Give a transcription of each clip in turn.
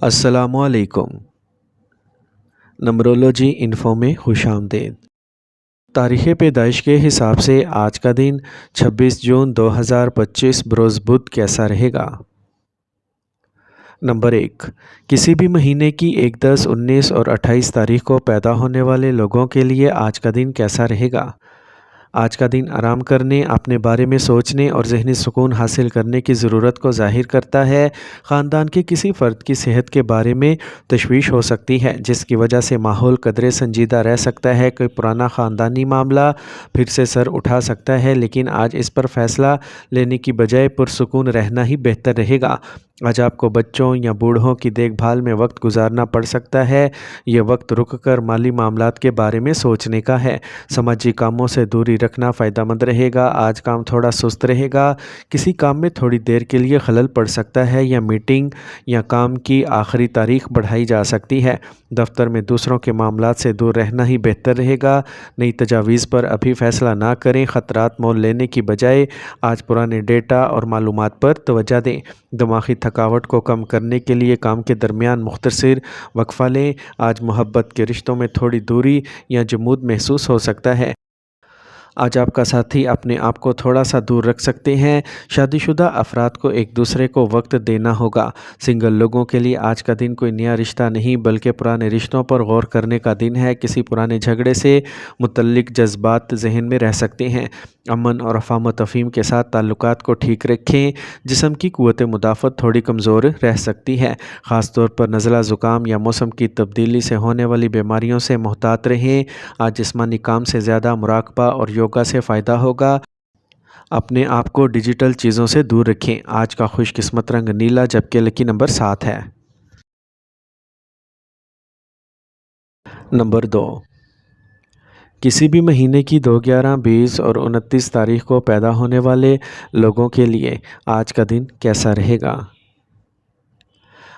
السلام علیکم۔ نمرولوجی انفو میں خوش آمدید۔ تاریخ پیدائش کے حساب سے آج کا دن 26 جون 2025 بروز بدھ کیسا رہے گا؟ نمبر 1، کسی بھی مہینے کی 1، 10، 19 اور 28 تاریخ کو پیدا ہونے والے لوگوں کے لیے آج کا دن کیسا رہے گا؟ آج کا دن آرام کرنے، اپنے بارے میں سوچنے اور ذہنی سکون حاصل کرنے کی ضرورت کو ظاہر کرتا ہے۔ خاندان کے کسی فرد کی صحت کے بارے میں تشویش ہو سکتی ہے، جس کی وجہ سے ماحول قدرے سنجیدہ رہ سکتا ہے۔ کوئی پرانا خاندانی معاملہ پھر سے سر اٹھا سکتا ہے، لیکن آج اس پر فیصلہ لینے کی بجائے پرسکون رہنا ہی بہتر رہے گا۔ آج آپ کو بچوں یا بوڑھوں کی دیکھ بھال میں وقت گزارنا پڑ سکتا ہے۔ یہ وقت رک کر مالی معاملات کے بارے میں سوچنے کا ہے۔ سماجی کاموں سے دوری رکھنا فائدہ مند رہے گا۔ آج کام تھوڑا سست رہے گا۔ کسی کام میں تھوڑی دیر کے لیے خلل پڑ سکتا ہے یا میٹنگ یا کام کی آخری تاریخ بڑھائی جا سکتی ہے۔ دفتر میں دوسروں کے معاملات سے دور رہنا ہی بہتر رہے گا۔ نئی تجاویز پر ابھی فیصلہ نہ کریں۔ خطرات مول لینے کی بجائے آج پرانے ڈیٹا اور معلومات پر توجہ دیں۔ دماغی تھکاوٹ کو کم کرنے کے لیے کام کے درمیان مختصر وقفہ لیں۔ آج محبت کے رشتوں میں تھوڑی دوری یا جمود محسوس ہو سکتا ہے۔ آج آپ کا ساتھی اپنے آپ کو تھوڑا سا دور رکھ سکتے ہیں۔ شادی شدہ افراد کو ایک دوسرے کو وقت دینا ہوگا۔ سنگل لوگوں کے لیے آج کا دن کوئی نیا رشتہ نہیں بلکہ پرانے رشتوں پر غور کرنے کا دن ہے۔ کسی پرانے جھگڑے سے متعلق جذبات ذہن میں رہ سکتے ہیں۔ امن اور افہام و تفہیم کے ساتھ تعلقات کو ٹھیک رکھیں۔ جسم کی قوت مدافعت تھوڑی کمزور رہ سکتی ہے، خاص طور پر نزلہ زکام یا موسم کی تبدیلی سے ہونے والی بیماریوں سے محتاط رہیں۔ آج جسمانی کام سے زیادہ مراقبہ اور یوگا سے فائدہ ہوگا۔ اپنے آپ کو ڈیجیٹل چیزوں سے دور رکھیں۔ آج کا خوش قسمت رنگ نیلا جبکہ لکی نمبر 7 ہے۔ نمبر 2، کسی بھی مہینے کی 2، 11، 20 اور 29 تاریخ کو پیدا ہونے والے لوگوں کے لیے آج کا دن کیسا رہے گا؟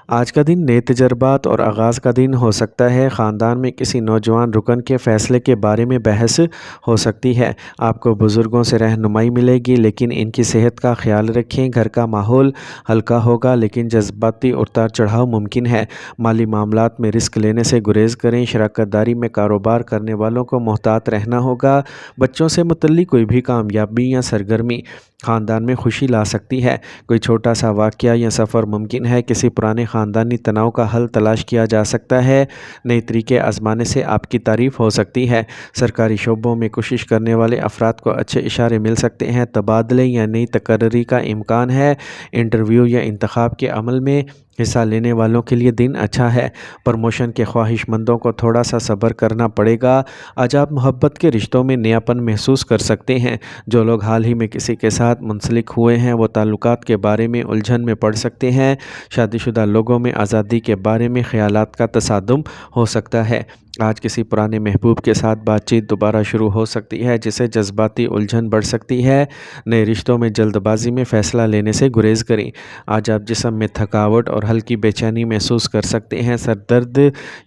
آج کا دن نئے تجربات اور آغاز کا دن ہو سکتا ہے۔ خاندان میں کسی نوجوان رکن کے فیصلے کے بارے میں بحث ہو سکتی ہے۔ آپ کو بزرگوں سے رہنمائی ملے گی، لیکن ان کی صحت کا خیال رکھیں۔ گھر کا ماحول ہلکا ہوگا، لیکن جذباتی اتار چڑھاؤ ممکن ہے۔ مالی معاملات میں رسک لینے سے گریز کریں۔ شراکت داری میں کاروبار کرنے والوں کو محتاط رہنا ہوگا۔ بچوں سے متعلق کوئی بھی کامیابی یا سرگرمی خاندان میں خوشی لا سکتی ہے۔ کوئی چھوٹا سا واقعہ یا سفر ممکن ہے۔ کسی پرانے خاندانی تناؤ کا حل تلاش کیا جا سکتا ہے۔ نئے طریقے آزمانے سے آپ کی تعریف ہو سکتی ہے۔ سرکاری شعبوں میں کوشش کرنے والے افراد کو اچھے اشارے مل سکتے ہیں۔ تبادلے یا نئی تقرری کا امکان ہے۔ انٹرویو یا انتخاب کے عمل میں حصہ لینے والوں کے لیے دن اچھا ہے۔ پروموشن کے خواہش مندوں کو تھوڑا سا صبر کرنا پڑے گا۔ آج آپ محبت کے رشتوں میں نیاپن محسوس کر سکتے ہیں۔ جو لوگ حال ہی میں کسی کے ساتھ منسلک ہوئے ہیں وہ تعلقات کے بارے میں الجھن میں پڑ سکتے ہیں۔ شادی شدہ لوگوں میں آزادی کے بارے میں خیالات کا تصادم ہو سکتا ہے۔ آج کسی پرانے محبوب کے ساتھ بات چیت دوبارہ شروع ہو سکتی ہے، جس سے جذباتی الجھن بڑھ سکتی ہے۔ نئے رشتوں میں جلد بازی میں فیصلہ لینے سے گریز کریں۔ آج آپ جسم میں تھکاوٹ اور ہلکی بے چینی محسوس کر سکتے ہیں۔ سر درد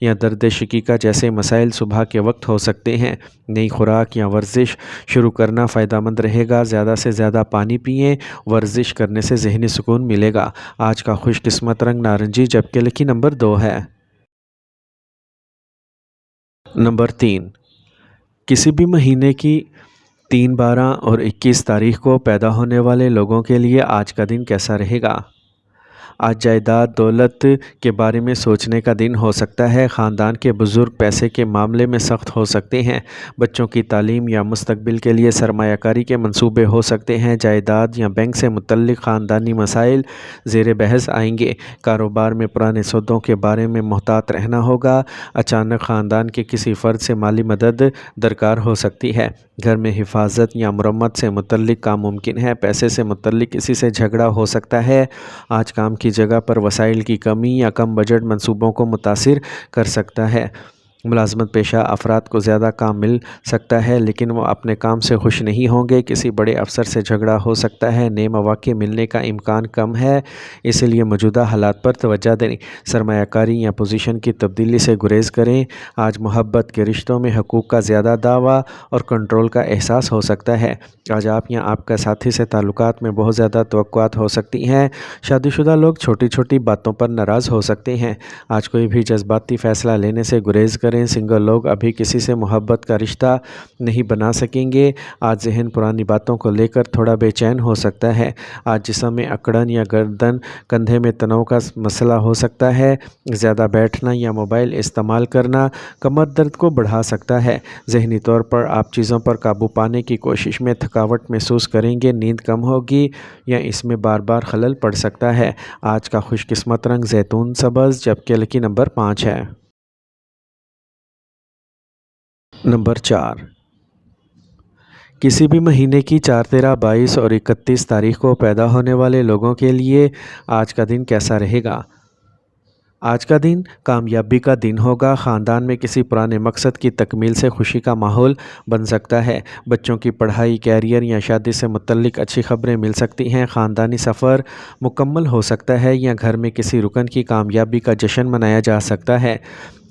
یا درد شقیقہ جیسے مسائل صبح کے وقت ہو سکتے ہیں۔ نئی خوراک یا ورزش شروع کرنا فائدہ مند رہے گا۔ زیادہ سے زیادہ پانی پئیں۔ ورزش کرنے سے ذہنی سکون ملے گا۔ آج کا خوش قسمت رنگ نارنجی جبکہ لکی نمبر 2 ہے۔ نمبر 3، کسی بھی مہینے کی 3، 12 اور 21 تاریخ کو پیدا ہونے والے لوگوں کے لیے آج کا دن کیسا رہے گا؟ آج جائیداد دولت کے بارے میں سوچنے کا دن ہو سکتا ہے۔ خاندان کے بزرگ پیسے کے معاملے میں سخت ہو سکتے ہیں۔ بچوں کی تعلیم یا مستقبل کے لیے سرمایہ کاری کے منصوبے ہو سکتے ہیں۔ جائیداد یا بینک سے متعلق خاندانی مسائل زیر بحث آئیں گے۔ کاروبار میں پرانے سودوں کے بارے میں محتاط رہنا ہوگا۔ اچانک خاندان کے کسی فرد سے مالی مدد درکار ہو سکتی ہے۔ گھر میں حفاظت یا مرمت سے متعلق کام ممکن ہے۔ پیسے سے متعلق کسی سے جھگڑا ہو سکتا ہے۔ آج کام کی جگہ پر وسائل کی کمی یا کم بجٹ منصوبوں کو متاثر کر سکتا ہے۔ ملازمت پیشہ افراد کو زیادہ کام مل سکتا ہے لیکن وہ اپنے کام سے خوش نہیں ہوں گے۔ کسی بڑے افسر سے جھگڑا ہو سکتا ہے۔ نئے مواقع ملنے کا امکان کم ہے، اس لیے موجودہ حالات پر توجہ دیں۔ سرمایہ کاری یا پوزیشن کی تبدیلی سے گریز کریں۔ آج محبت کے رشتوں میں حقوق کا زیادہ دعویٰ اور کنٹرول کا احساس ہو سکتا ہے۔ آج آپ یا آپ کا ساتھی سے تعلقات میں بہت زیادہ توقعات ہو سکتی ہیں۔ شادی شدہ لوگ چھوٹی چھوٹی باتوں پر ناراض ہو سکتے ہیں۔ آج کوئی بھی جذباتی فیصلہ لینے سے گریز کریں۔ سنگل لوگ ابھی کسی سے محبت کا رشتہ نہیں بنا سکیں گے۔ آج ذہن پرانی باتوں کو لے کر تھوڑا بے چین ہو سکتا ہے۔ آج جسم میں اکڑن یا گردن کندھے میں تناؤ کا مسئلہ ہو سکتا ہے۔ زیادہ بیٹھنا یا موبائل استعمال کرنا کمر درد کو بڑھا سکتا ہے۔ ذہنی طور پر آپ چیزوں پر قابو پانے کی کوشش میں تھکاوٹ محسوس کریں گے۔ نیند کم ہوگی یا اس میں بار بار خلل پڑ سکتا ہے۔ آج کا خوش قسمت رنگ زیتون سبز جبکہ لکی نمبر 5 ہے۔ نمبر 4، کسی بھی مہینے کی 4، 13، 22 اور 31 تاریخ کو پیدا ہونے والے لوگوں کے لیے آج کا دن کیسا رہے گا؟ آج کا دن کامیابی کا دن ہوگا۔ خاندان میں کسی پرانے مقصد کی تکمیل سے خوشی کا ماحول بن سکتا ہے۔ بچوں کی پڑھائی، کیریئر یا شادی سے متعلق اچھی خبریں مل سکتی ہیں۔ خاندانی سفر مکمل ہو سکتا ہے یا گھر میں کسی رکن کی کامیابی کا جشن منایا جا سکتا ہے۔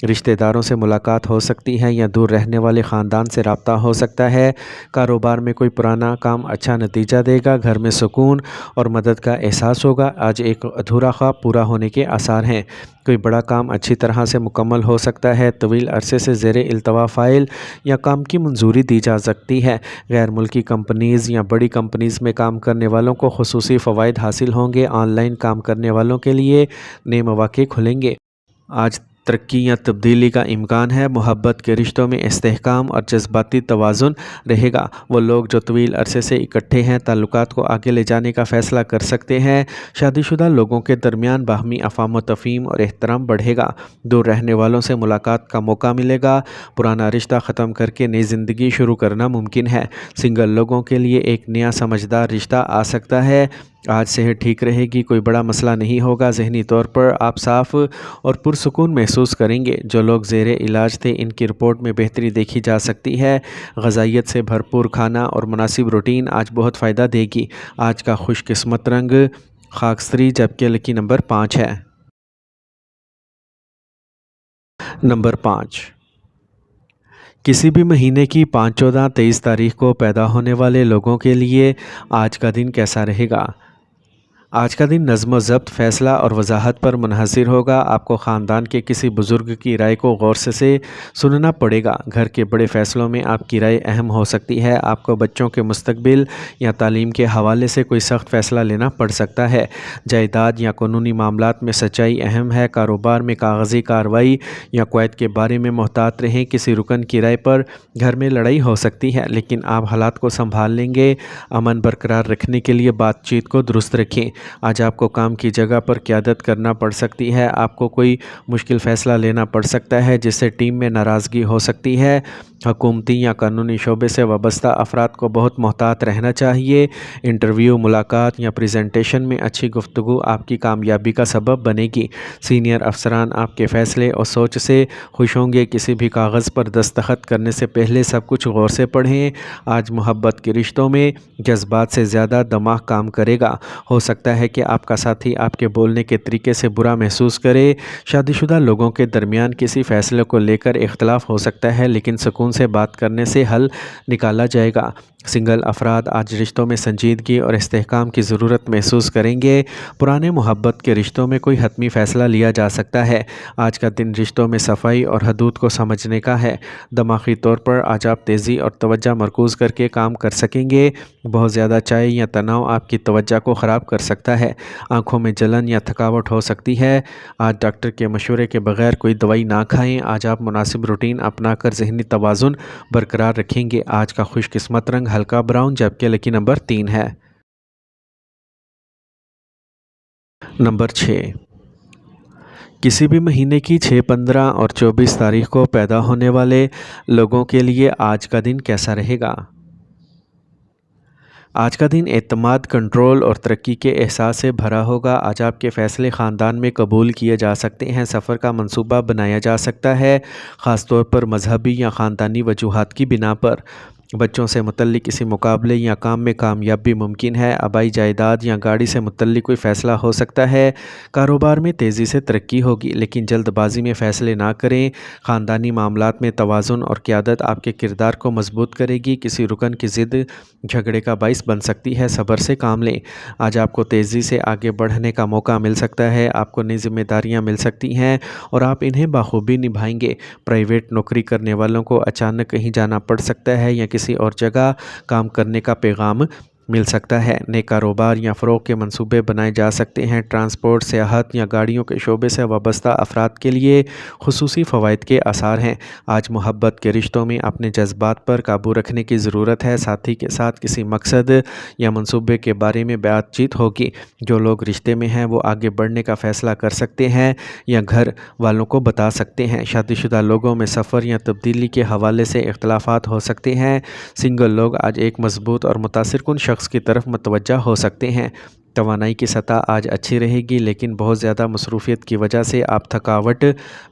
رشتہ داروں سے ملاقات ہو سکتی ہے یا دور رہنے والے خاندان سے رابطہ ہو سکتا ہے۔ کاروبار میں کوئی پرانا کام اچھا نتیجہ دے گا۔ گھر میں سکون اور مدد کا احساس ہوگا۔ آج ایک ادھورا خواب پورا ہونے کے آثار ہیں۔ کوئی بڑا کام اچھی طرح سے مکمل ہو سکتا ہے۔ طویل عرصے سے زیر التوا فائل یا کام کی منظوری دی جا سکتی ہے۔ غیر ملکی کمپنیز یا بڑی کمپنیز میں کام کرنے والوں کو خصوصی فوائد حاصل ہوں گے۔ آن لائن کام کرنے والوں کے لیے نئے مواقع کھلیں گے۔ آج ترقی یا تبدیلی کا امکان ہے۔ محبت کے رشتوں میں استحکام اور جذباتی توازن رہے گا۔ وہ لوگ جو طویل عرصے سے اکٹھے ہیں تعلقات کو آگے لے جانے کا فیصلہ کر سکتے ہیں۔ شادی شدہ لوگوں کے درمیان باہمی افہام و تفہیم اور احترام بڑھے گا۔ دور رہنے والوں سے ملاقات کا موقع ملے گا۔ پرانا رشتہ ختم کر کے نئی زندگی شروع کرنا ممکن ہے۔ سنگل لوگوں کے لیے ایک نیا سمجھدار رشتہ آ سکتا ہے۔ آج صحت ٹھیک رہے گی، کوئی بڑا مسئلہ نہیں ہوگا۔ ذہنی طور پر آپ صاف اور پرسکون محسوس کریں گے۔ جو لوگ زیر علاج تھے ان کی رپورٹ میں بہتری دیکھی جا سکتی ہے۔ غذائیت سے بھرپور کھانا اور مناسب روٹین آج بہت فائدہ دے گی۔ آج کا خوش قسمت رنگ خاکستری جبکہ لکی نمبر 5 ہے۔ نمبر 5، کسی بھی مہینے کی 5، 14، 23 تاریخ کو پیدا ہونے والے لوگوں کے لیے آج کا دن کیسا رہے گا؟ آج کا دن نظم و ضبط، فیصلہ اور وضاحت پر منحصر ہوگا۔ آپ کو خاندان کے کسی بزرگ کی رائے کو غور سے سننا پڑے گا۔ گھر کے بڑے فیصلوں میں آپ کی رائے اہم ہو سکتی ہے۔ آپ کو بچوں کے مستقبل یا تعلیم کے حوالے سے کوئی سخت فیصلہ لینا پڑ سکتا ہے۔ جائیداد یا قانونی معاملات میں سچائی اہم ہے۔ کاروبار میں کاغذی کارروائی یا قواعد کے بارے میں محتاط رہیں۔ کسی رکن کی رائے پر گھر میں لڑائی ہو سکتی ہے لیکن آپ حالات کو سنبھال لیں گے۔ امن برقرار رکھنے کے لیے بات چیت کو درست رکھیں۔ آج آپ کو کام کی جگہ پر قیادت کرنا پڑ سکتی ہے۔ آپ کو کوئی مشکل فیصلہ لینا پڑ سکتا ہے جس سے ٹیم میں ناراضگی ہو سکتی ہے۔ حکومتی یا قانونی شعبے سے وابستہ افراد کو بہت محتاط رہنا چاہیے۔ انٹرویو، ملاقات یا پریزنٹیشن میں اچھی گفتگو آپ کی کامیابی کا سبب بنے گی۔ سینئر افسران آپ کے فیصلے اور سوچ سے خوش ہوں گے۔ کسی بھی کاغذ پر دستخط کرنے سے پہلے سب کچھ غور سے پڑھیں۔ آج محبت کے رشتوں میں جذبات سے زیادہ دماغ کام کرے گا۔ ہو سکتا ہے کہ آپ کا ساتھی آپ کے بولنے کے طریقے سے برا محسوس کرے۔ شادی شدہ لوگوں کے درمیان کسی فیصلے کو لے کر اختلاف ہو سکتا ہے لیکن سکون سے بات کرنے سے حل نکالا جائے گا۔ سنگل افراد آج رشتوں میں سنجیدگی اور استحکام کی ضرورت محسوس کریں گے۔ پرانے محبت کے رشتوں میں کوئی حتمی فیصلہ لیا جا سکتا ہے۔ آج کا دن رشتوں میں صفائی اور حدود کو سمجھنے کا ہے۔ دماغی طور پر آج آپ تیزی اور توجہ مرکوز کر کے کام کر سکیں گے۔ بہت زیادہ چائے یا تناؤ آپ کی توجہ کو خراب کر سکتا ہے۔ آنکھوں میں جلن یا تھکاوٹ ہو سکتی ہے۔ آج ڈاکٹر کے مشورے کے بغیر کوئی دوائی نہ کھائیں۔ آج آپ مناسب روٹین اپنا کر ذہنی توازن برقرار رکھیں گے۔ آج کا خوش قسمت رنگ ہلکا براؤن جبکہ لکی نمبر 3 ہے۔ نمبر 6، کسی بھی مہینے کی 6، 15 اور 24 تاریخ کو پیدا ہونے والے لوگوں کے لیے آج کا دن کیسا رہے گا؟ آج کا دن اعتماد، کنٹرول اور ترقی کے احساس سے بھرا ہوگا۔ آج آپ کے فیصلے خاندان میں قبول کیے جا سکتے ہیں۔ سفر کا منصوبہ بنایا جا سکتا ہے، خاص طور پر مذہبی یا خاندانی وجوہات کی بنا پر۔ بچوں سے متعلق کسی مقابلے یا کام میں کامیابی ممکن ہے۔ آبائی جائیداد یا گاڑی سے متعلق کوئی فیصلہ ہو سکتا ہے۔ کاروبار میں تیزی سے ترقی ہوگی، لیکن جلد بازی میں فیصلے نہ کریں۔ خاندانی معاملات میں توازن اور قیادت آپ کے کردار کو مضبوط کرے گی۔ کسی رکن کی ضد جھگڑے کا باعث بن سکتی ہے، صبر سے کام لیں۔ آج آپ کو تیزی سے آگے بڑھنے کا موقع مل سکتا ہے۔ آپ کو نئی ذمہ داریاں مل سکتی ہیں اور آپ انہیں بخوبی نبھائیں گے۔ پرائیویٹ نوکری کرنے والوں کو اچانک کہیں جانا پڑ سکتا ہے یا کسی اور جگہ کام کرنے کا پیغام مل سکتا ہے۔ نئے کاروبار یا فروغ کے منصوبے بنائے جا سکتے ہیں۔ ٹرانسپورٹ، سیاحت یا گاڑیوں کے شعبے سے وابستہ افراد کے لیے خصوصی فوائد کے آثار ہیں۔ آج محبت کے رشتوں میں اپنے جذبات پر قابو رکھنے کی ضرورت ہے۔ ساتھی کے ساتھ کسی مقصد یا منصوبے کے بارے میں بات چیت ہوگی۔ جو لوگ رشتے میں ہیں وہ آگے بڑھنے کا فیصلہ کر سکتے ہیں یا گھر والوں کو بتا سکتے ہیں۔ شادی شدہ لوگوں میں سفر یا تبدیلی کے حوالے سے اختلافات ہو سکتے ہیں۔ سنگل لوگ آج ایک مضبوط اور متاثر کن شخص کی طرف متوجہ ہو سکتے ہیں۔ توانائی کی سطح آج اچھی رہے گی، لیکن بہت زیادہ مصروفیت کی وجہ سے آپ تھکاوٹ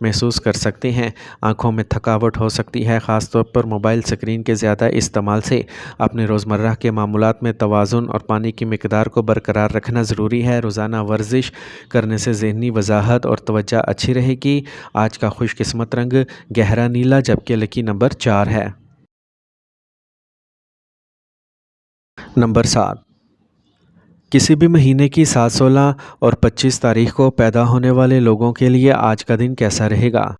محسوس کر سکتے ہیں۔ آنکھوں میں تھکاوٹ ہو سکتی ہے، خاص طور پر موبائل سکرین کے زیادہ استعمال سے۔ اپنے روزمرہ کے معمولات میں توازن اور پانی کی مقدار کو برقرار رکھنا ضروری ہے۔ روزانہ ورزش کرنے سے ذہنی وضاحت اور توجہ اچھی رہے گی۔ آج کا خوش قسمت رنگ گہرا نیلا، جبکہ لکی نمبر 4 ہے۔ نمبر 7، کسی بھی مہینے کی 7، 16 اور 25 تاریخ کو پیدا ہونے والے لوگوں کے لیے آج کا دن کیسا رہے گا؟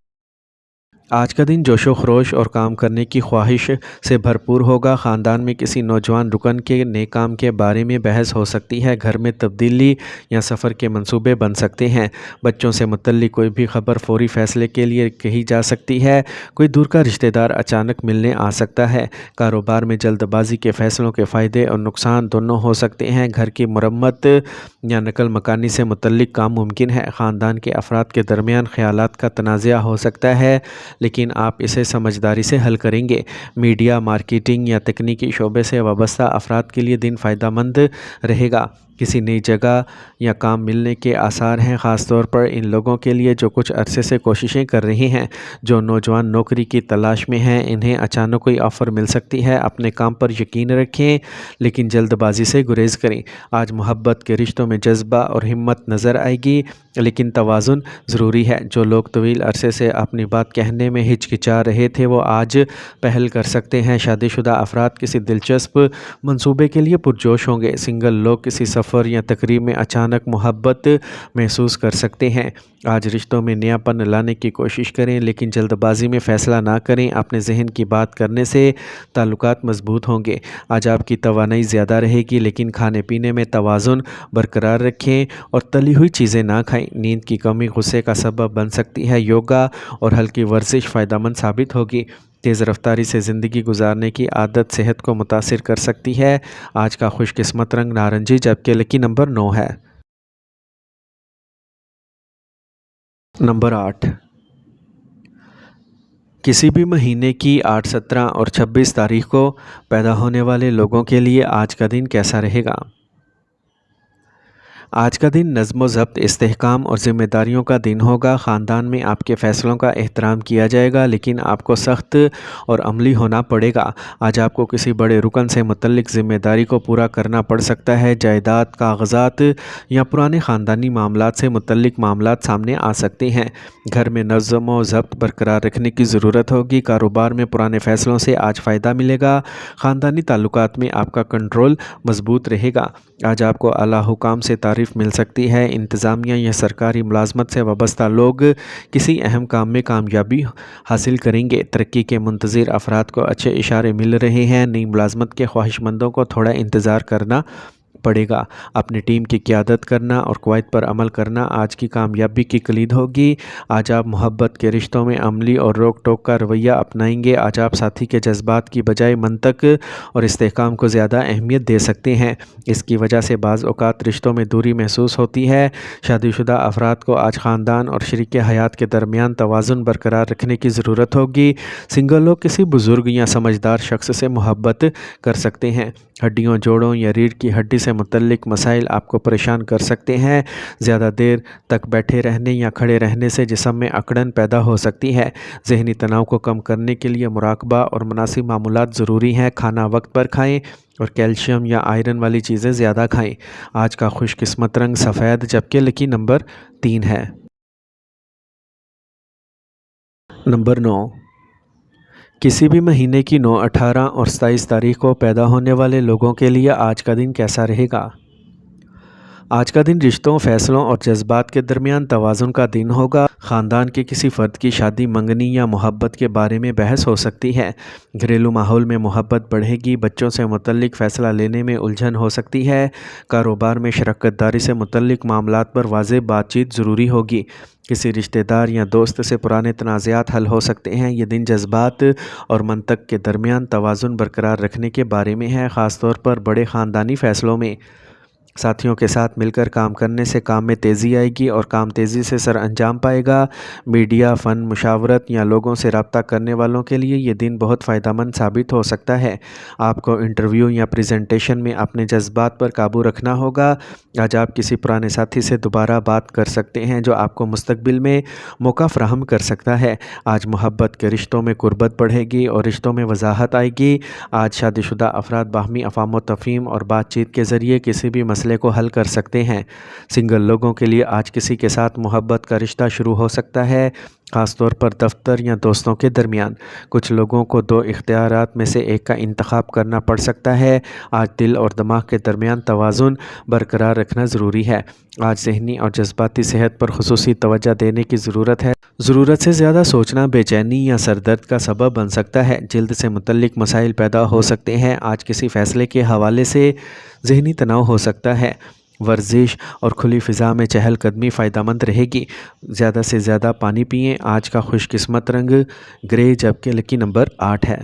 آج کا دن جوش و خروش اور کام کرنے کی خواہش سے بھرپور ہوگا۔ خاندان میں کسی نوجوان رکن کے نئے کام کے بارے میں بحث ہو سکتی ہے۔ گھر میں تبدیلی یا سفر کے منصوبے بن سکتے ہیں۔ بچوں سے متعلق کوئی بھی خبر فوری فیصلے کے لیے کہی جا سکتی ہے۔ کوئی دور کا رشتہ دار اچانک ملنے آ سکتا ہے۔ کاروبار میں جلد بازی کے فیصلوں کے فائدے اور نقصان دونوں ہو سکتے ہیں۔ گھر کی مرمت یا نقل مکانی سے متعلق کام ممکن ہے۔ خاندان کے افراد کے درمیان خیالات کا تنازعہ ہو سکتا ہے، لیکن آپ اسے سمجھداری سے حل کریں گے۔ میڈیا، مارکیٹنگ یا تکنیکی شعبے سے وابستہ افراد کے لیے دن فائدہ مند رہے گا۔ کسی نئی جگہ یا کام ملنے کے آثار ہیں، خاص طور پر ان لوگوں کے لیے جو کچھ عرصے سے کوششیں کر رہے ہیں۔ جو نوجوان نوکری کی تلاش میں ہیں، انہیں اچانک کوئی آفر مل سکتی ہے۔ اپنے کام پر یقین رکھیں، لیکن جلد بازی سے گریز کریں۔ آج محبت کے رشتوں میں جذبہ اور ہمت نظر آئے گی، لیکن توازن ضروری ہے۔ جو لوگ طویل عرصے سے اپنی بات کہنے میں ہچکچا رہے تھے، وہ آج پہل کر سکتے ہیں۔ شادی شدہ افراد کسی دلچسپ منصوبے کے لیے پرجوش ہوں گے۔ سنگل لوگ کسی سفر یا تقریب میں اچانک محبت محسوس کر سکتے ہیں۔ آج رشتوں میں نیا پن لانے کی کوشش کریں، لیکن جلد بازی میں فیصلہ نہ کریں۔ اپنے ذہن کی بات کرنے سے تعلقات مضبوط ہوں گے۔ آج آپ کی توانائی زیادہ رہے گی، لیکن کھانے پینے میں توازن برقرار رکھیں اور تلی ہوئی چیزیں نہ کھائیں۔ نیند کی کمی غصے کا سبب بن سکتی ہے۔ یوگا اور ہلکی ورزش فائدہ مند ثابت ہوگی۔ تیز رفتاری سے زندگی گزارنے کی عادت صحت کو متاثر کر سکتی ہے۔ آج کا خوش قسمت رنگ نارنجی، جبکہ لکی نمبر 9 ہے۔ نمبر 8، کسی بھی مہینے کی 8، 17 اور 26 تاریخ کو پیدا ہونے والے لوگوں کے لیے آج کا دن کیسا رہے گا؟ آج کا دن نظم و ضبط، استحکام اور ذمہ داریوں کا دن ہوگا۔ خاندان میں آپ کے فیصلوں کا احترام کیا جائے گا، لیکن آپ کو سخت اور عملی ہونا پڑے گا۔ آج آپ کو کسی بڑے رکن سے متعلق ذمہ داری کو پورا کرنا پڑ سکتا ہے۔ جائیداد، کاغذات یا پرانے خاندانی معاملات سے متعلق معاملات سامنے آ سکتے ہیں۔ گھر میں نظم و ضبط برقرار رکھنے کی ضرورت ہوگی۔ کاروبار میں پرانے فیصلوں سے آج فائدہ ملے گا۔ خاندانی تعلقات میں آپ کا کنٹرول مضبوط رہے گا۔ آج آپ کو اعلیٰ حکام سے تعریف مل سکتی ہے۔ انتظامیہ یا سرکاری ملازمت سے وابستہ لوگ کسی اہم کام میں کامیابی حاصل کریں گے۔ ترقی کے منتظر افراد کو اچھے اشارے مل رہے ہیں۔ نئی ملازمت کے خواہش مندوں کو تھوڑا انتظار کرنا پڑے گا۔ اپنی ٹیم کی قیادت کرنا اور قواعد پر عمل کرنا آج کی کامیابی کی کلید ہوگی۔ آج آپ محبت کے رشتوں میں عملی اور روک ٹوک کا رویہ اپنائیں گے۔ آج آپ ساتھی کے جذبات کی بجائے منطق اور استحکام کو زیادہ اہمیت دے سکتے ہیں۔ اس کی وجہ سے بعض اوقات رشتوں میں دوری محسوس ہوتی ہے۔ شادی شدہ افراد کو آج خاندان اور شریک حیات کے درمیان توازن برقرار رکھنے کی ضرورت ہوگی۔ سنگل لوگ کسی بزرگ یا سمجھدار شخص سے محبت کر سکتے ہیں۔ ہڈیوں، جوڑوں یا ریڑھ کی ہڈی سے متعلق مسائل آپ کو پریشان کر سکتے ہیں۔ زیادہ دیر تک بیٹھے رہنے یا کھڑے رہنے سے جسم میں اکڑن پیدا ہو سکتی ہے۔ ذہنی تناؤ کو کم کرنے کے لیے مراقبہ اور مناسب معمولات ضروری ہیں۔ کھانا وقت پر کھائیں اور کیلشیم یا آئرن والی چیزیں زیادہ کھائیں۔ آج کا خوش قسمت رنگ سفید جبکہ لکی نمبر 3 ہے۔ نمبر 9، کسی بھی مہینے کی 9، 18 اور 27 تاریخ کو پیدا ہونے والے لوگوں کے لیے آج کا دن کیسا رہے گا؟ آج کا دن رشتوں، فیصلوں اور جذبات کے درمیان توازن کا دن ہوگا۔ خاندان کے کسی فرد کی شادی، منگنی یا محبت کے بارے میں بحث ہو سکتی ہے۔ گھریلو ماحول میں محبت بڑھے گی۔ بچوں سے متعلق فیصلہ لینے میں الجھن ہو سکتی ہے۔ کاروبار میں شراکت داری سے متعلق معاملات پر واضح بات چیت ضروری ہوگی۔ کسی رشتہ دار یا دوست سے پرانے تنازعات حل ہو سکتے ہیں۔ یہ دن جذبات اور منطق کے درمیان توازن برقرار رکھنے کے بارے میں ہے، خاص طور پر بڑے خاندانی فیصلوں میں۔ ساتھیوں کے ساتھ مل کر کام کرنے سے کام میں تیزی آئے گی اور کام تیزی سے سر انجام پائے گا۔ میڈیا، فن، مشاورت یا لوگوں سے رابطہ کرنے والوں کے لیے یہ دن بہت فائدہ مند ثابت ہو سکتا ہے۔ آپ کو انٹرویو یا پریزنٹیشن میں اپنے جذبات پر قابو رکھنا ہوگا۔ آج آپ کسی پرانے ساتھی سے دوبارہ بات کر سکتے ہیں جو آپ کو مستقبل میں موقع فراہم کر سکتا ہے۔ آج محبت کے رشتوں میں قربت بڑھے گی اور رشتوں میں وضاحت آئے گی۔ آج شادی شدہ افراد باہمی افہام و تفہیم اور بات چیت کے ذریعے کسی بھی مسئلے کو حل کر سکتے ہیں۔ سنگل لوگوں کے لیے آج کسی کے ساتھ محبت کا رشتہ شروع ہو سکتا ہے، خاص طور پر دفتر یا دوستوں کے درمیان۔ کچھ لوگوں کو 2 اختیارات میں سے ایک کا انتخاب کرنا پڑ سکتا ہے۔ آج دل اور دماغ کے درمیان توازن برقرار رکھنا ضروری ہے۔ آج ذہنی اور جذباتی صحت پر خصوصی توجہ دینے کی ضرورت ہے۔ ضرورت سے زیادہ سوچنا بے چینی یا سر درد کا سبب بن سکتا ہے۔ جلد سے متعلق مسائل پیدا ہو سکتے ہیں۔ آج کسی فیصلے کے حوالے سے ذہنی تناؤ ہو سکتا ہے۔ ورزش اور کھلی فضا میں چہل قدمی فائدہ مند رہے گی۔ زیادہ سے زیادہ پانی پئیں۔ آج کا خوش قسمت رنگ گرے جبکہ لکی نمبر 8 ہے۔